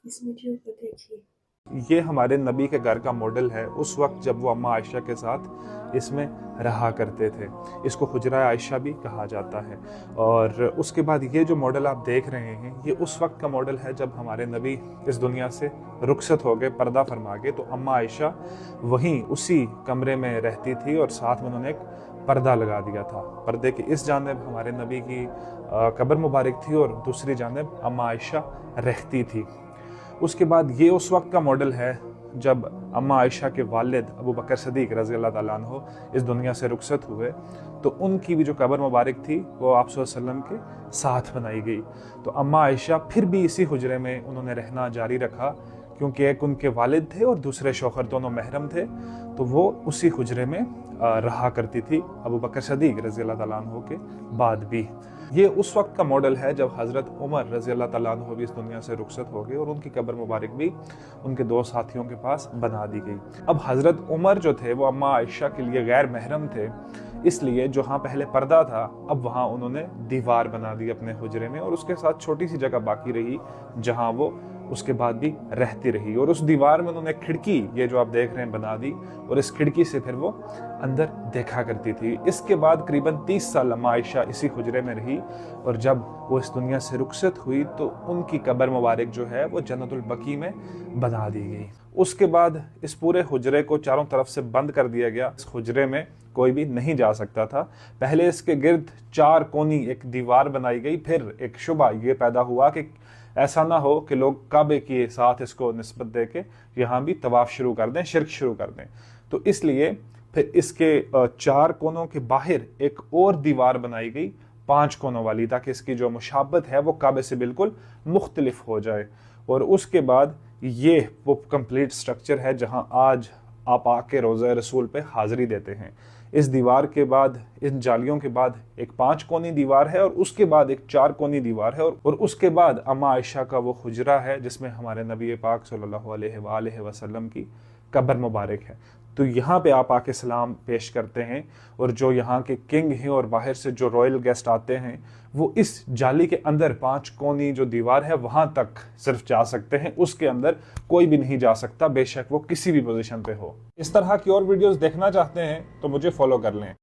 इस वीडियो को देखिए। ये हमारे नबी के घर का मॉडल है उस वक्त जब वो अम्मा आयशा के साथ इसमें रहा करते थे। इसको हुजरा आयशा भी कहा जाता है। और उसके बाद ये जो मॉडल आप देख रहे हैं ये उस वक्त का मॉडल है जब हमारे नबी इस दुनिया से रुखसत हो गए, पर्दा फरमा गए। तो अम्मा आयशा वहीं उसी कमरे में रहती थी और साथ में उन्होंने एक पर्दा लगा दिया था। पर्दे के इस जानिब हमारे नबी की कब्र मुबारक थी और दूसरी जानिब अम्मा आयशा रहती थी। उसके बाद ये उस वक्त का मॉडल है जब अम्मा आयशा के वालिद अबू बकर सदीक रज़ी अल्लाह ताला अन्हो इस दुनिया से रुखसत हुए। तो उनकी भी जो कब्र मुबारक थी वो आप सल्लल्लाहु अलैहि वसल्लम के साथ बनाई गई। तो अम्मा आयशा फिर भी इसी हुजरे में उन्होंने रहना जारी रखा, क्योंकि एक उनके वालिद थे और दूसरे शौहर दोनों महरम थे। तो वो उसी हुजरे में रहा करती थी अबू बकर सदीक रज़ी अल्लाह ताला अन्हो के बाद भी। ये उस वक्त का मॉडल है जब हज़रत उमर रज़ी अल्लाह ताला अन्हो भी इस दुनिया से रुखसत हो गए और उनकी कब्र मुबारक भी उनके दो साथियों के पास बना दी गई। अब हज़रत उमर जो थे वो अम्मा आयशा के लिए गैर महरम थे, इसलिए जहाँ पहले पर्दा था अब वहाँ उन्होंने दीवार बना दी अपने हुजरे में और उसके साथ छोटी सी जगह बाकी रही जहाँ वो उसके बाद भी रहती रही। और उस दीवार में उन्होंने खिड़की, ये जो आप देख रहे हैं, बना दी और इस खिड़की से फिर वो अंदर देखा करती थी। इसके बाद करीबन 30 साल अम्मा आयशा इसी हुजरे में रही और जब वो इस दुनिया से रुखसत हुई तो उनकी कब्र मुबारक जो है वो जन्नतुल बकी में बना दी गई। उसके बाद इस पूरे हुजरे को चारों तरफ से बंद कर दिया गया। इस हुजरे में कोई भी नहीं जा सकता था। पहले इसके गिर्द चार कोनी एक दीवार बनाई गई। फिर एक शुबा ये पैदा हुआ कि ऐसा ना हो कि लोग काबे के साथ इसको निस्बत दे के यहाँ भी तवाफ शुरू कर दें, शिरक शुरू कर दें। तो इसलिए फिर इसके चार कोनों के बाहर एक और दीवार बनाई गई 5 कोनों वाली, ताकि इसकी जो मुशाबत है वो काबे से बिल्कुल मुख्तलिफ हो जाए। और उसके बाद ये वो कंप्लीट स्ट्रक्चर है जहाँ आज आप आके रोज़ा रसूल पे हाज़िरी देते हैं। इस दीवार के बाद, इन जालियों के बाद एक 5 कोनी दीवार है और उसके बाद एक 4 कोनी दीवार है और उसके बाद अम्मा आयशा का वो हुजरा है जिसमें हमारे नबी पाक सल्लल्लाहु अलैहि वसल्लम की कब्र मुबारक है। तो यहाँ पे आप आके सलाम पेश करते हैं और जो यहाँ के किंग हैं और बाहर से जो रॉयल गेस्ट आते हैं वो इस जाली के अंदर 5 कोनी जो दीवार है वहाँ तक सिर्फ जा सकते हैं, उसके अंदर कोई भी नहीं जा सकता, बेशक वो किसी भी पोजीशन पे हो। इस तरह की और वीडियोस देखना चाहते हैं तो मुझे फॉलो कर लें।